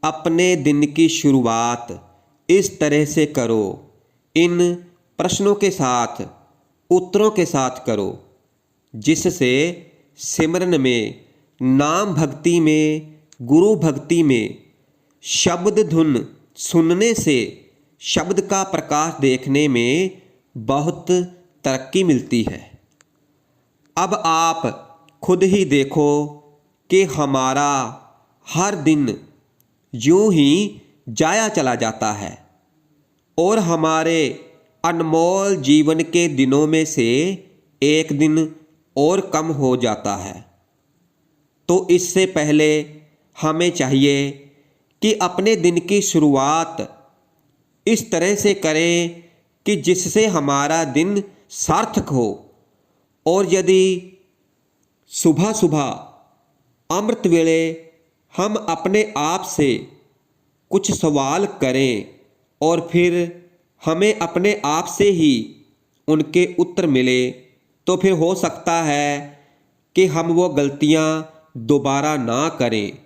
अपने दिन की शुरुआत इस तरह से करो। इन प्रश्नों के साथ, उत्तरों के साथ करो, जिससे सिमरन में, नाम भक्ति में, गुरु भक्ति में, शब्द धुन सुनने से शब्द का प्रकाश देखने में बहुत तरक्की मिलती है। अब आप खुद ही देखो कि हमारा हर दिन यूं ही जाया चला जाता है और हमारे अनमोल जीवन के दिनों में से एक दिन और कम हो जाता है। तो इससे पहले हमें चाहिए कि अपने दिन की शुरुआत इस तरह से करें कि जिससे हमारा दिन सार्थक हो। और यदि सुबह सुबह अमृत वेले हम अपने आप से कुछ सवाल करें और फिर हमें अपने आप से ही उनके उत्तर मिले, तो फिर हो सकता है कि हम वो गलतियां दोबारा ना करें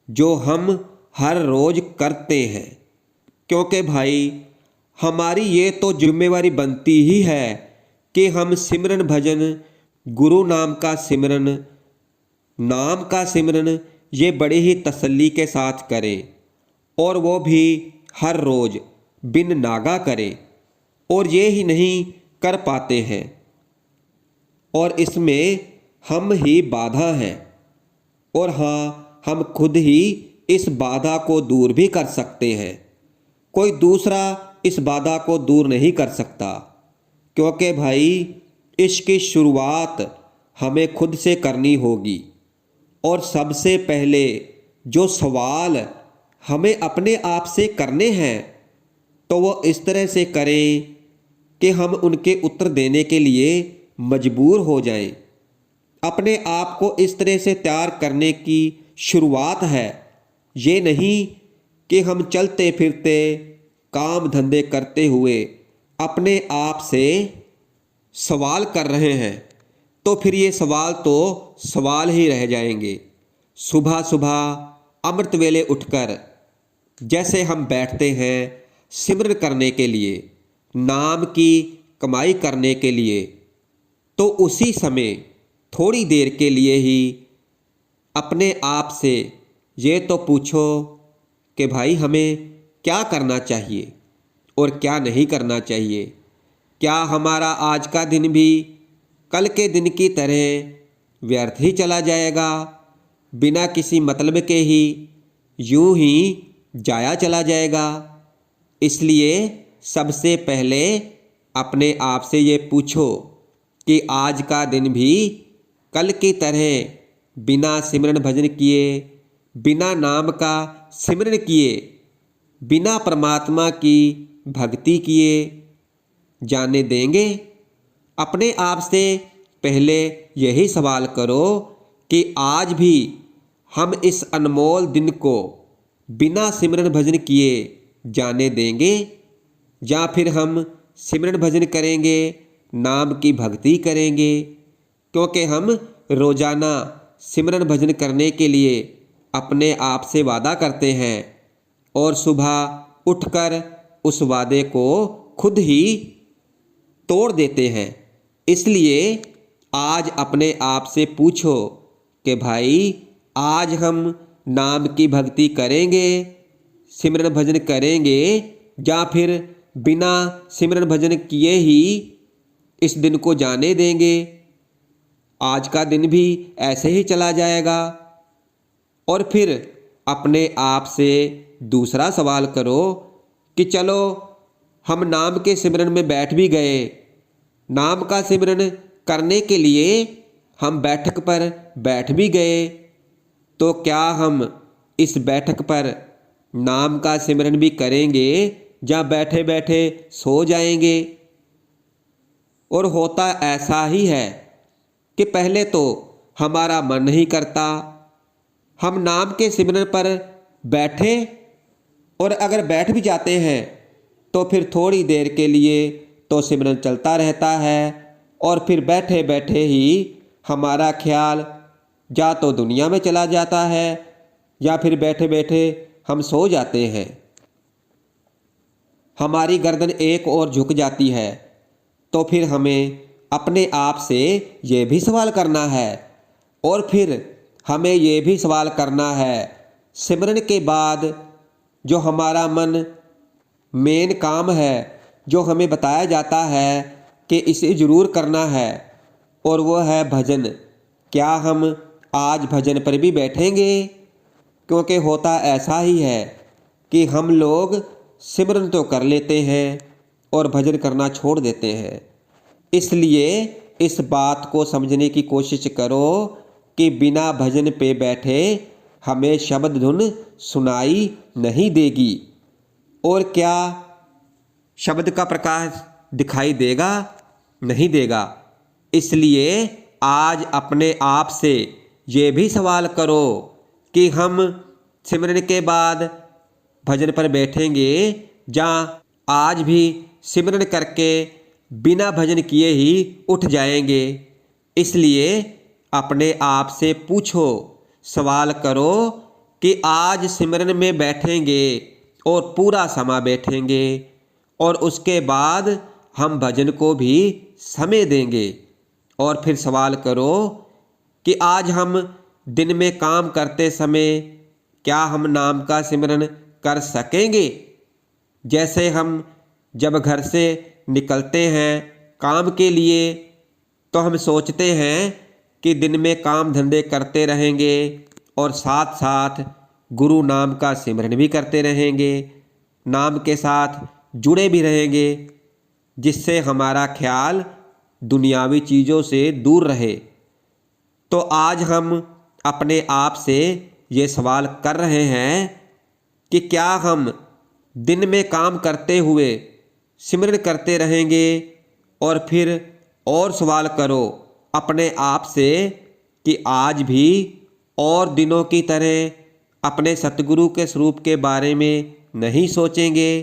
जो हम हर रोज़ करते हैं। क्योंकि भाई हमारी ये तो जिम्मेवारी बनती ही है कि हम सिमरन भजन, गुरु नाम का सिमरन, नाम का सिमरन ये बड़ी ही तसल्ली के साथ करें, और वो भी हर रोज़ बिन नागा करें। और ये ही नहीं कर पाते हैं, और इसमें हम ही बाधा हैं। और हाँ, हम खुद ही इस बाधा को दूर भी कर सकते हैं। कोई दूसरा इस बाधा को दूर नहीं कर सकता, क्योंकि भाई इसकी शुरुआत हमें खुद से करनी होगी। और सबसे पहले जो सवाल हमें अपने आप से करने हैं, तो वो इस तरह से करें कि हम उनके उत्तर देने के लिए मजबूर हो जाएं। अपने आप को इस तरह से तैयार करने की शुरुआत है। ये नहीं कि हम चलते फिरते काम धंधे करते हुए अपने आप से सवाल कर रहे हैं, तो फिर ये सवाल तो सवाल ही रह जाएंगे। सुबह सुबह अमृत वेले उठकर जैसे हम बैठते हैं सिमरन करने के लिए, नाम की कमाई करने के लिए, तो उसी समय थोड़ी देर के लिए ही अपने आप से ये तो पूछो कि भाई हमें क्या करना चाहिए और क्या नहीं करना चाहिए। क्या हमारा आज का दिन भी कल के दिन की तरह व्यर्थ ही चला जाएगा, बिना किसी मतलब के ही यूं ही जाया चला जाएगा? इसलिए सबसे पहले अपने आप से ये पूछो कि आज का दिन भी कल की तरह बिना सिमरन भजन किए, बिना नाम का सिमरन किए, बिना परमात्मा की भक्ति किए जाने देंगे? अपने आप से पहले यही सवाल करो कि आज भी हम इस अनमोल दिन को बिना सिमरन भजन किए जाने देंगे, या फिर हम सिमरन भजन करेंगे, नाम की भक्ति करेंगे? क्योंकि हम रोज़ाना सिमरन भजन करने के लिए अपने आप से वादा करते हैं और सुबह उठकर उस वादे को खुद ही तोड़ देते हैं। इसलिए आज अपने आप से पूछो कि भाई आज हम नाम की भक्ति करेंगे, सिमरन भजन करेंगे, या फिर बिना सिमरन भजन किए ही इस दिन को जाने देंगे? आज का दिन भी ऐसे ही चला जाएगा। और फिर अपने आप से दूसरा सवाल करो कि चलो हम नाम के सिमरन में बैठ भी गए, नाम का सिमरन करने के लिए हम बैठक पर बैठ भी गए, तो क्या हम इस बैठक पर नाम का सिमरन भी करेंगे या बैठे बैठे सो जाएंगे? और होता ऐसा ही है कि पहले तो हमारा मन नहीं करता, हम नाम के सिमरन पर बैठे, और अगर बैठ भी जाते हैं तो फिर थोड़ी देर के लिए तो सिमरन चलता रहता है, और फिर बैठे बैठे ही हमारा ख्याल या तो दुनिया में चला जाता है, या फिर बैठे बैठे हम सो जाते हैं, हमारी गर्दन एक ओर झुक जाती है, तो फिर हमें अपने आप से ये भी सवाल करना है। और फिर हमें ये भी सवाल करना है, सिमरन के बाद जो हमारा मेन काम है, जो हमें बताया जाता है कि इसे ज़रूर करना है, और वो है भजन। क्या हम आज भजन पर भी बैठेंगे? क्योंकि होता ऐसा ही है कि हम लोग सिमरन तो कर लेते हैं और भजन करना छोड़ देते हैं। इसलिए इस बात को समझने की कोशिश करो कि बिना भजन पे बैठे हमें शब्द धुन सुनाई नहीं देगी। और क्या शब्द का प्रकाश दिखाई देगा? नहीं देगा। इसलिए आज अपने आप से ये भी सवाल करो कि हम सिमरन के बाद भजन पर बैठेंगे या आज भी सिमरन करके बिना भजन किए ही उठ जाएंगे। इसलिए अपने आप से पूछो, सवाल करो कि आज सिमरन में बैठेंगे और पूरा समय बैठेंगे, और उसके बाद हम भजन को भी समय देंगे। और फिर सवाल करो कि आज हम दिन में काम करते समय क्या हम नाम का सिमरन कर सकेंगे? जैसे हम जब घर से निकलते हैं काम के लिए, तो हम सोचते हैं कि दिन में काम धंधे करते रहेंगे और साथ साथ गुरु नाम का सिमरन भी करते रहेंगे, नाम के साथ जुड़े भी रहेंगे, जिससे हमारा ख्याल दुनियावी चीज़ों से दूर रहे। तो आज हम अपने आप से ये सवाल कर रहे हैं कि क्या हम दिन में काम करते हुए सिमरन करते रहेंगे? और फिर और सवाल करो अपने आप से कि आज भी और दिनों की तरह अपने सतगुरु के स्वरूप के बारे में नहीं सोचेंगे?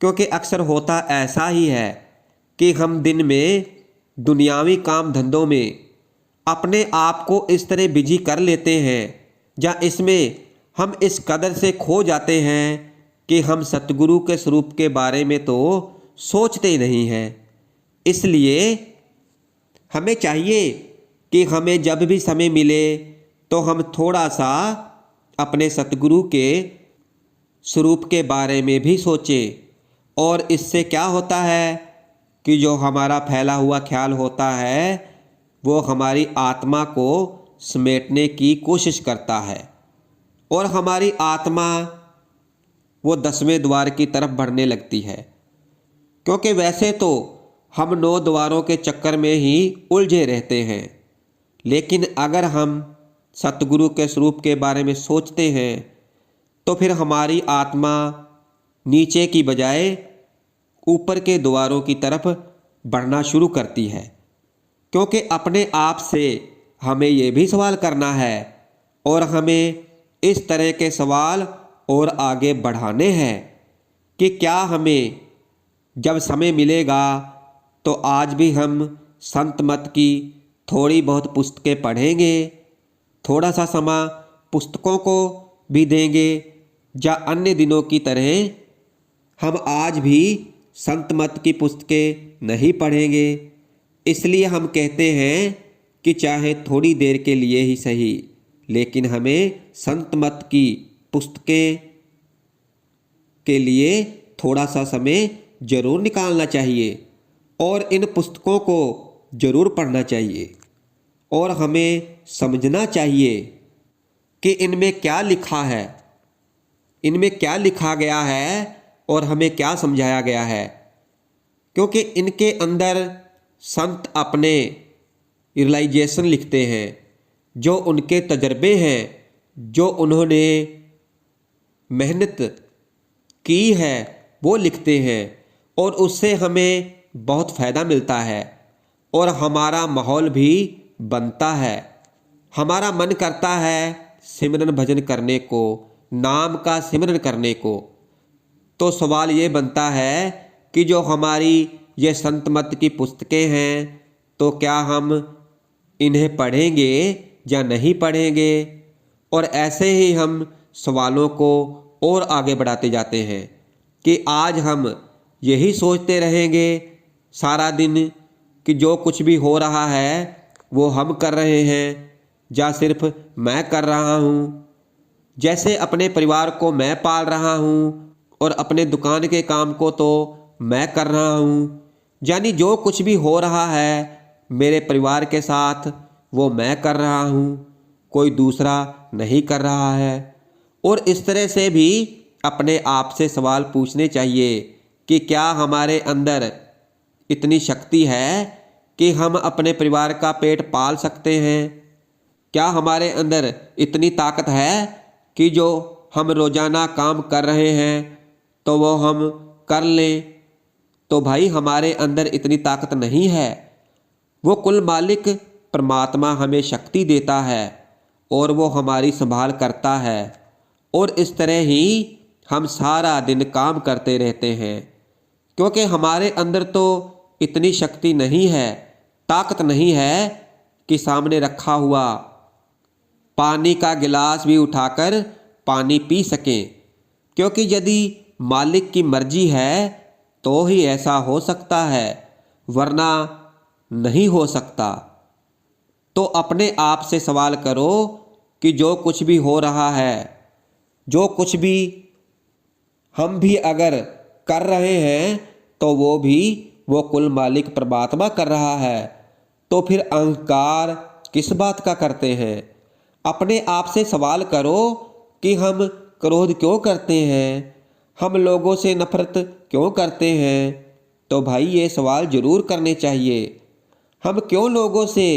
क्योंकि अक्सर होता ऐसा ही है कि हम दिन में दुनियावी काम धंधों में अपने आप को इस तरह बिजी कर लेते हैं, या इसमें हम इस कदर से खो जाते हैं कि हम सतगुरु के स्वरूप के बारे में तो सोचते ही नहीं हैं। इसलिए हमें चाहिए कि हमें जब भी समय मिले तो हम थोड़ा सा अपने सतगुरु के स्वरूप के बारे में भी सोचें। और इससे क्या होता है कि जो हमारा फैला हुआ ख्याल होता है वो हमारी आत्मा को समेटने की कोशिश करता है, और हमारी आत्मा वो 10वें द्वार की तरफ बढ़ने लगती है। क्योंकि वैसे तो हम 9 द्वारों के चक्कर में ही उलझे रहते हैं, लेकिन अगर हम सतगुरु के स्वरूप के बारे में सोचते हैं तो फिर हमारी आत्मा नीचे की बजाय ऊपर के द्वारों की तरफ बढ़ना शुरू करती है। क्योंकि अपने आप से हमें ये भी सवाल करना है, और हमें इस तरह के सवाल और आगे बढ़ाने हैं कि क्या हमें जब समय मिलेगा तो आज भी हम संत मत की थोड़ी बहुत पुस्तकें पढ़ेंगे, थोड़ा सा समय पुस्तकों को भी देंगे, या अन्य दिनों की तरह हम आज भी संत मत की पुस्तकें नहीं पढ़ेंगे। इसलिए हम कहते हैं कि चाहे थोड़ी देर के लिए ही सही, लेकिन हमें संत मत की पुस्तकें के लिए थोड़ा सा समय जरूर निकालना चाहिए, और इन पुस्तकों को जरूर पढ़ना चाहिए, और हमें समझना चाहिए कि इनमें क्या लिखा है, इनमें क्या लिखा गया है और हमें क्या समझाया गया है। क्योंकि इनके अंदर संत अपने रियलाइजेशन लिखते हैं, जो उनके तजर्बे हैं, जो उन्होंने मेहनत की है वो लिखते हैं, और उससे हमें बहुत फ़ायदा मिलता है, और हमारा माहौल भी बनता है। हमारा मन करता है सिमरन भजन करने को, नाम का सिमरन करने को। तो सवाल ये बनता है कि जो हमारी ये संत मत की पुस्तकें हैं, तो क्या हम इन्हें पढ़ेंगे या नहीं पढ़ेंगे? और ऐसे ही हम सवालों को और आगे बढ़ाते जाते हैं कि आज हम यही सोचते रहेंगे सारा दिन कि जो कुछ भी हो रहा है वो हम कर रहे हैं या सिर्फ मैं कर रहा हूँ। जैसे अपने परिवार को मैं पाल रहा हूँ और अपने दुकान के काम को तो मैं कर रहा हूँ, यानी जो कुछ भी हो रहा है मेरे परिवार के साथ वो मैं कर रहा हूँ, कोई दूसरा नहीं कर रहा है। और इस तरह से भी अपने आप से सवाल पूछने चाहिए कि क्या हमारे अंदर इतनी शक्ति है कि हम अपने परिवार का पेट पाल सकते हैं? क्या हमारे अंदर इतनी ताकत है कि जो हम रोज़ाना काम कर रहे हैं तो वो हम कर लें? तो भाई हमारे अंदर इतनी ताकत नहीं है। वो कुल मालिक परमात्मा हमें शक्ति देता है और वो हमारी संभाल करता है, और इस तरह ही हम सारा दिन काम करते रहते हैं क्योंकि हमारे अंदर तो इतनी शक्ति नहीं है, ताकत नहीं है कि सामने रखा हुआ पानी का गिलास भी उठाकर पानी पी सकें। क्योंकि यदि मालिक की मर्जी है तो ही ऐसा हो सकता है, वरना नहीं हो सकता। तो अपने आप से सवाल करो कि जो कुछ भी हो रहा है, जो कुछ भी हम भी अगर कर रहे हैं तो वो कुल मालिक परमात्मा कर रहा है। तो फिर अहंकार किस बात का करते हैं? अपने आप से सवाल करो कि हम क्रोध क्यों करते हैं, हम लोगों से नफरत क्यों करते हैं? तो भाई ये सवाल जरूर करने चाहिए। हम क्यों लोगों से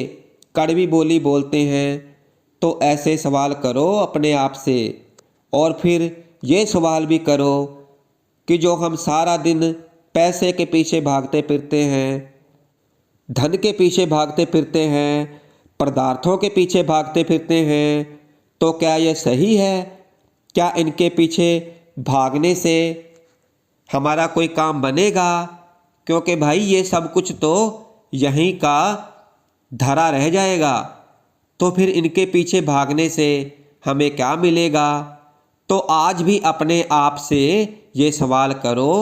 कड़वी बोली बोलते हैं? तो ऐसे सवाल करो अपने आप से। और फिर ये सवाल भी करो कि जो हम सारा दिन पैसे के पीछे भागते फिरते हैं, धन के पीछे भागते फिरते हैं, पदार्थों के पीछे भागते फिरते हैं, तो क्या ये सही है? क्या इनके पीछे भागने से हमारा कोई काम बनेगा? क्योंकि भाई ये सब कुछ तो यहीं का धरा रह जाएगा, तो फिर इनके पीछे भागने से हमें क्या मिलेगा? तो आज भी अपने आप से ये सवाल करो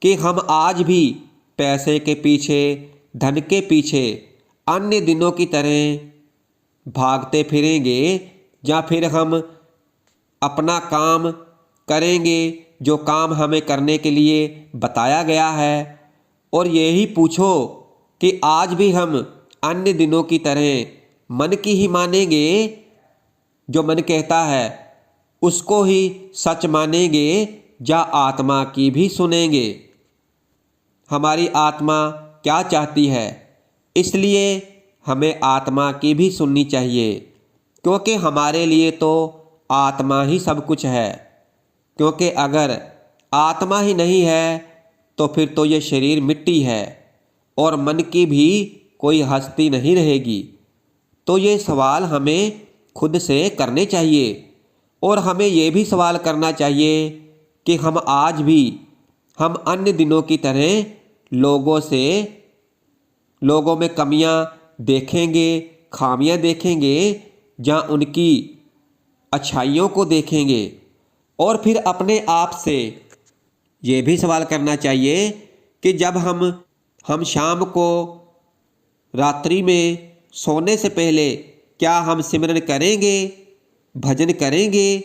कि हम आज भी पैसे के पीछे, धन के पीछे अन्य दिनों की तरह भागते फिरेंगे या फिर हम अपना काम करेंगे जो काम हमें करने के लिए बताया गया है। और यही पूछो कि आज भी हम अन्य दिनों की तरह मन की ही मानेंगे, जो मन कहता है उसको ही सच मानेंगे, या आत्मा की भी सुनेंगे? हमारी आत्मा क्या चाहती है, इसलिए हमें आत्मा की भी सुननी चाहिए, क्योंकि हमारे लिए तो आत्मा ही सब कुछ है। क्योंकि अगर आत्मा ही नहीं है तो फिर तो ये शरीर मिट्टी है और मन की भी कोई हस्ती नहीं रहेगी। तो ये सवाल हमें खुद से करने चाहिए, और हमें ये भी सवाल करना चाहिए कि हम आज भी हम अन्य दिनों की तरह लोगों में कमियां देखेंगे, खामियां देखेंगे, या उनकी अच्छाइयों को देखेंगे। और फिर अपने आप से ये भी सवाल करना चाहिए कि जब हम शाम को रात्रि में सोने से पहले क्या हम सिमरन करेंगे, भजन करेंगे,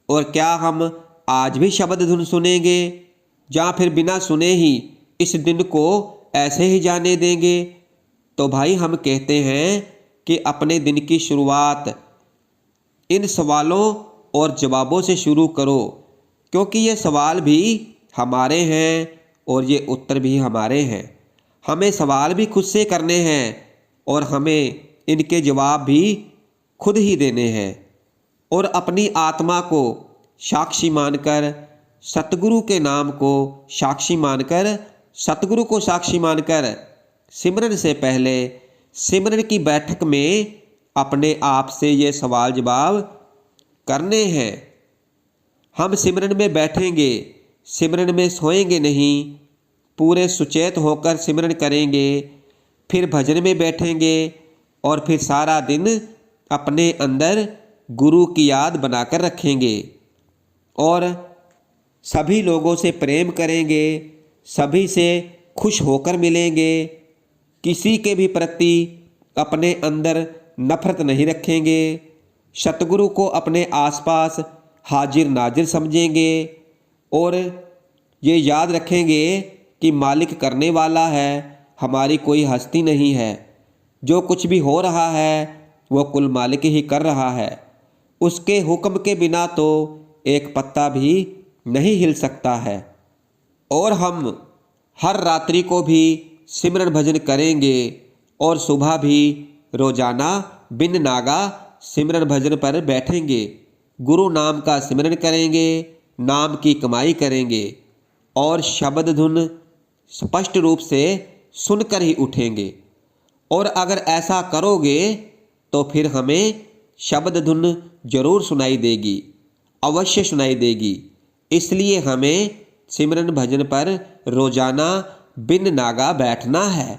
और क्या हम आज भी शब्द धुन सुनेंगे, या फिर बिना सुने ही इस दिन को ऐसे ही जाने देंगे? तो भाई हम कहते हैं कि अपने दिन की शुरुआत इन सवालों और जवाबों से शुरू करो, क्योंकि ये सवाल भी हमारे हैं और ये उत्तर भी हमारे हैं। हमें सवाल भी खुद से करने हैं और हमें इनके जवाब भी खुद ही देने हैं। और अपनी आत्मा को साक्षी मानकर, सतगुरु के नाम को साक्षी मानकर, सतगुरु को साक्षी मानकर सिमरन से पहले सिमरन की बैठक में अपने आप से ये सवाल जवाब करने हैं। हम सिमरन में बैठेंगे, सिमरन में सोएंगे नहीं, पूरे सुचेत होकर सिमरन करेंगे, फिर भजन में बैठेंगे और फिर सारा दिन अपने अंदर गुरु की याद बनाकर रखेंगे। और सभी लोगों से प्रेम करेंगे, सभी से खुश होकर मिलेंगे, किसी के भी प्रति अपने अंदर नफरत नहीं रखेंगे, सतगुरु को अपने आसपास हाजिर नाजिर समझेंगे और ये याद रखेंगे कि मालिक करने वाला है, हमारी कोई हस्ती नहीं है। जो कुछ भी हो रहा है वो कुल मालिक ही कर रहा है। उसके हुक्म के बिना तो एक पत्ता भी नहीं हिल सकता है। और हम हर रात्रि को भी सिमरन भजन करेंगे और सुबह भी रोजाना बिन नागा सिमरन भजन पर बैठेंगे। गुरु नाम का सिमरन करेंगे, नाम की कमाई करेंगे और शब्द धुन स्पष्ट रूप से सुनकर ही उठेंगे। और अगर ऐसा करोगे तो फिर हमें शब्द धुन जरूर सुनाई देगी, अवश्य सुनाई देगी। इसलिए हमें सिमरन भजन पर रोजाना बिन नागा बैठना है।